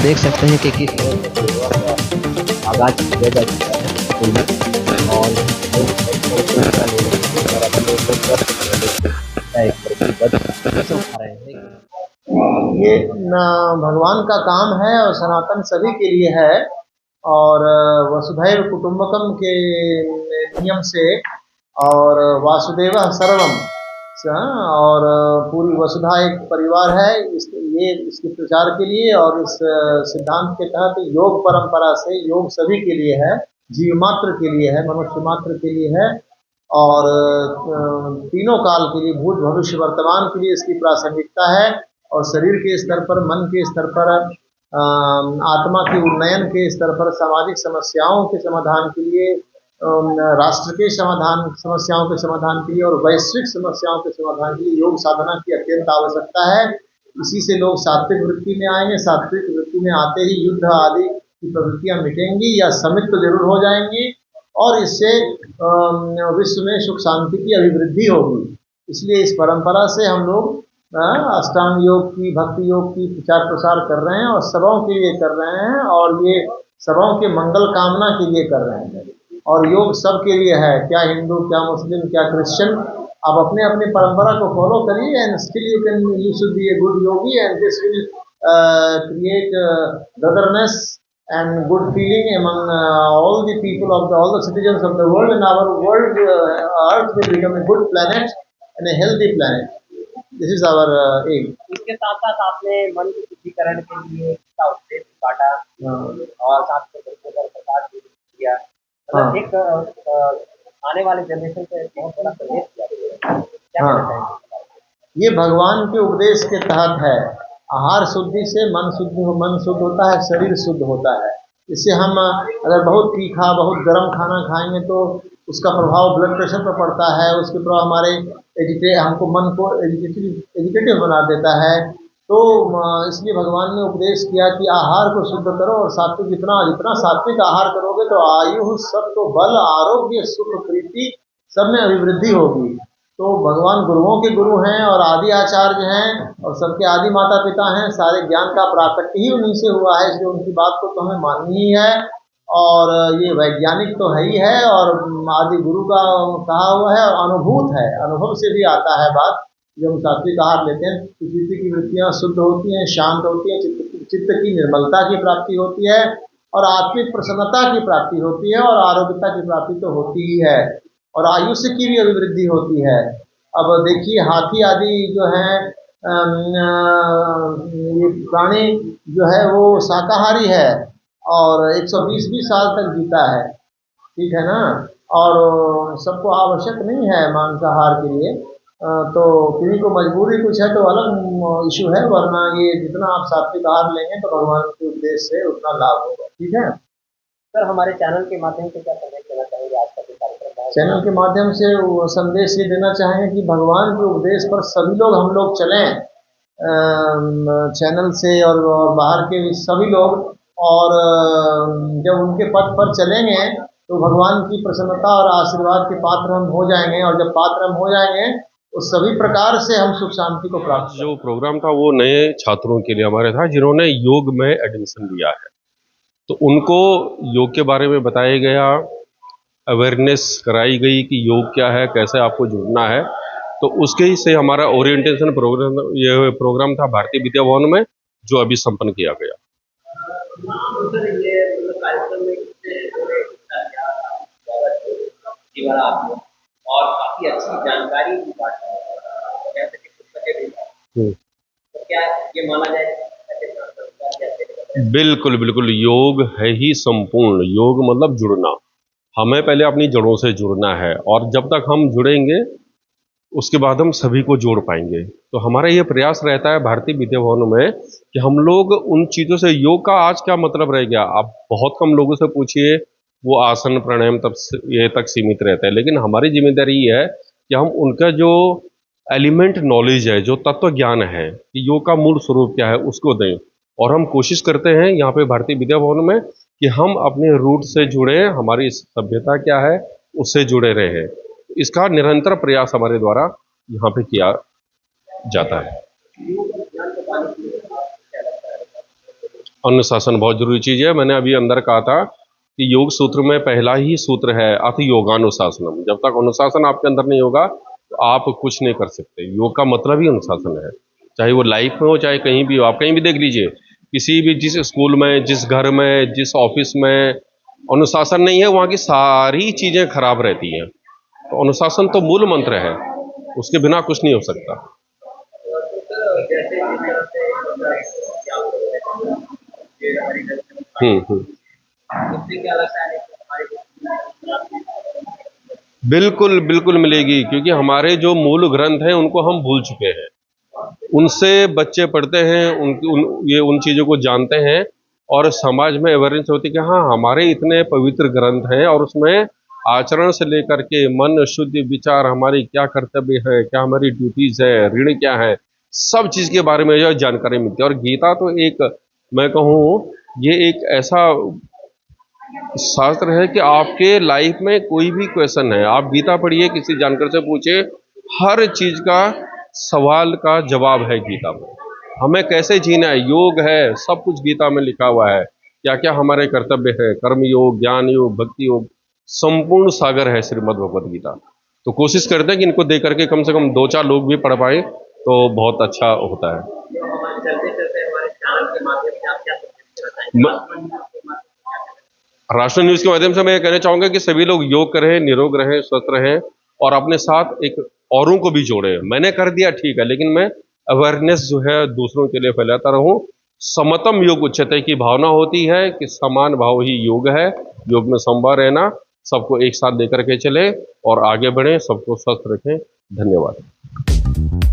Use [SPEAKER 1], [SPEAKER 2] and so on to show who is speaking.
[SPEAKER 1] देख सकते हैं कि किस तरह से योगा का आगाज किया जा चुका है स्कूल में और कैसे उठा रहे हैं।
[SPEAKER 2] ये भगवान का काम है और सनातन सभी के लिए है। और वसुधैव कुटुंबकम के नियम से और वासुदेवः सर्वम और पूरी वसुधा एक परिवार है। इसके प्रचार के लिए और इस सिद्धांत के तहत योग परंपरा से योग सभी के लिए है, जीव मात्र के लिए है, मनुष्य मात्र के लिए है और तीनों काल के लिए, भूत भविष्य वर्तमान के लिए इसकी प्रासंगिकता है। और शरीर के स्तर पर, मन के स्तर पर, आत्मा के उन्नयन के स्तर पर, सामाजिक समस्याओं के समाधान के लिए, राष्ट्र के समस्याओं के समाधान के लिए और वैश्विक समस्याओं के समाधान के लिए योग साधना की अत्यंत आवश्यकता है। इसी से लोग सात्विक वृत्ति में आएंगे। सात्विक वृत्ति में आते ही युद्ध आदि की प्रवृत्तियां मिटेंगी या समित तो जरूर हो जाएंगी और इससे विश्व में सुख शांति की अभिवृद्धि होगी। इसलिए इस परंपरा से हम लोग अष्टांग योग की, भक्ति योग की प्रचार प्रसार कर रहे हैं और सबों के लिए कर रहे हैं और ये सबों के मंगल कामना के लिए कर रहे हैं। और योग सबके लिए है, क्या हिंदू, क्या मुस्लिम, क्या क्रिश्चियन। आप अपने अपनी परंपरा को फॉलो करिए and still you should be a good yogi and this will create brotherness and good feeling among all the people of all the citizens of the world, and our world earth will become a good planet and a healthy planet. This is our aim.
[SPEAKER 1] इसके साथ साथ आपने मन के शुद्धिकरण के लिए इसका उपदेश बांटा और साथ में प्रसाद भी किया। मतलब एक आने वाले जनरेशन को एक बहुत बड़ा संदेश दिया। क्या कहना चाहेंगे?
[SPEAKER 2] ये भगवान के उपदेश के तहत है। आहार शुद्धि से मन शुद्ध होता है, शरीर शुद्ध होता है। इससे हम अगर बहुत तीखा, बहुत गर्म खाना खाएंगे तो उसका प्रभाव ब्लड प्रेशर पर पड़ता है, उसके प्रभाव हमारे हमको मन को एजिटेटिव बना देता है। तो इसलिए भगवान ने उपदेश किया कि आहार को शुद्ध करो और सात्विक जितना सात्विक आहार करोगे तो आयु, सत्व, बल, आरोग्य, सुख, प्रीति सब में अभिवृद्धि होगी। तो भगवान गुरुओं के गुरु हैं और आदि आचार्य हैं और सबके आदि माता पिता हैं। सारे ज्ञान का प्राकट्य ही उन्हीं से हुआ है, इसलिए उनकी बात को तो हमें माननी ही है। और ये वैज्ञानिक तो है ही है और आदि गुरु का कहा हुआ है और अनुभूत है, अनुभव से भी आता है बात। जब हम सात्विक आहार लेते हैं तो चित्त की वृत्तियाँ शुद्ध होती हैं, शांत होती हैं, चित्त की निर्मलता की प्राप्ति होती है और आत्मिक प्रसन्नता की प्राप्ति होती है और आरोग्यता की प्राप्ति तो होती ही है और आयुष्य की भी अभिवृद्धि होती है। अब देखिए हाथी आदि जो है ये प्राणी जो है वो शाकाहारी है और 120 साल तक जीता है, ठीक है ना। और सबको आवश्यक नहीं है मांसाहार के लिए, तो किसी को मजबूरी कुछ है तो अलग इशू है, वरना ये जितना आप सात्विक आहार लेंगे तो भगवान के उपदेश से उतना लाभ होगा, ठीक है।
[SPEAKER 1] सर हमारे चैनल के माध्यम से क्या संदेश देना चाहेंगे? आज का जो कार्यक्रम है
[SPEAKER 2] चैनल के माध्यम से वो संदेश ये देना चाहेंगे कि भगवान के उपदेश पर सभी लोग हम लोग चलें, चैनल से और बाहर के सभी लोग। और जब उनके पथ पर चलेंगे तो भगवान की प्रसन्नता और आशीर्वाद के पात्र हम हो जाएंगे और जब पात्र हम हो जाएंगे तो सभी प्रकार से हम सुख शांति को प्राप्त।
[SPEAKER 3] जो प्रोग्राम था वो नए छात्रों के लिए हमारे था जिन्होंने योग में एडमिशन लिया है, तो उनको योग के बारे में बताया गया, अवेयरनेस कराई गई कि योग क्या है, कैसे आपको जुड़ना है। तो उसके ही से हमारा ओरिएंटेशन प्रोग्राम था भारतीय विद्या भवन में, जो अभी संपन्न किया गया।
[SPEAKER 1] और काफी अच्छी जानकारी भी बांटी, जैसे कि पुस्तकें भी। तो क्या ये माना जाए?
[SPEAKER 3] बिल्कुल बिल्कुल, योग है ही संपूर्ण। योग मतलब जुड़ना। हमें पहले अपनी जड़ों से जुड़ना है और जब तक हम जुड़ेंगे उसके बाद हम सभी को जोड़ पाएंगे। तो हमारा ये प्रयास रहता है भारतीय विद्या भवन में कि हम लोग उन चीज़ों से, योग का आज क्या मतलब रह गया, आप बहुत कम लोगों से पूछिए, वो आसन प्राणायाम तब ये तक सीमित रहता है। लेकिन हमारी जिम्मेदारी ये है कि हम उनका जो एलिमेंट नॉलेज है, जो तत्व ज्ञान है कि योग का मूल स्वरूप क्या है, उसको दें। और हम कोशिश करते हैं यहाँ पे भारतीय विद्या भवन में कि हम अपने रूट से जुड़े, हमारी सभ्यता क्या है उससे जुड़े रहे। इसका निरंतर प्रयास हमारे द्वारा यहाँ पे किया जाता है। अनुशासन बहुत जरूरी चीज है। मैंने अभी अंदर कहा था कि योग सूत्र में पहला ही सूत्र है अथ योगानुशासनम। जब तक अनुशासन आपके अंदर नहीं होगा तो आप कुछ नहीं कर सकते। योग का मतलब ही अनुशासन है, चाहे वो लाइफ में हो चाहे कहीं भी हो। आप कहीं भी देख लीजिए, किसी भी, जिस स्कूल में, जिस घर में, जिस ऑफिस में अनुशासन नहीं है वहाँ की सारी चीजें खराब रहती हैं। तो अनुशासन तो मूल मंत्र है, उसके बिना कुछ नहीं हो सकता।
[SPEAKER 1] जैसे उससे क्या लगता है कि हमारी
[SPEAKER 3] बिल्कुल बिल्कुल मिलेगी, क्योंकि हमारे जो मूल ग्रंथ हैं उनको हम भूल चुके हैं। उनसे बच्चे पढ़ते हैं, ये उन चीज़ों को जानते हैं और समाज में अवेयरनेस होती है कि हाँ हमारे इतने पवित्र ग्रंथ हैं और उसमें आचरण से लेकर के मन शुद्ध विचार, हमारी क्या कर्तव्य है, क्या हमारी ड्यूटीज है, ऋण क्या है, सब चीज़ के बारे में जो जानकारी मिलती है। और गीता तो एक, मैं कहूँ, ये एक ऐसा शास्त्र है कि आपके लाइफ में कोई भी क्वेश्चन है, आप गीता पढ़िए, किसी जानकार से पूछिए, हर चीज का सवाल का जवाब है गीता में। हमें कैसे जीना है, योग है, सब कुछ गीता में लिखा हुआ है। क्या क्या हमारे कर्तव्य है, कर्म योग, ज्ञान योग, भक्ति योग, संपूर्ण सागर है श्रीमद् भगवद गीता। तो कोशिश करते हैं कि इनको देख करके कम से कम 2-4 लोग भी पढ़ पाए तो बहुत अच्छा होता है।
[SPEAKER 1] जो हमारे चलते चलते हमारे चैनल के माध्यम से आप क्या संदेश देना चाहेंगे?
[SPEAKER 3] राष्ट्र न्यूज़ के माध्यम से मैं ये कहना चाहूँगा कि सभी लोग योग करें, निरोग रहें, स्वस्थ रहें और अपने साथ एक औरों को भी जोड़ें। मैंने कर दिया ठीक है, लेकिन मैं अवेयरनेस जो है दूसरों के लिए फैलाता रहूं। समतम योग उच्चते की भावना होती है कि समान भाव ही योग है। योग में समवाय रहना, सबको एक साथ लेकर के चले और आगे बढ़ें, सबको स्वस्थ रखें। धन्यवाद।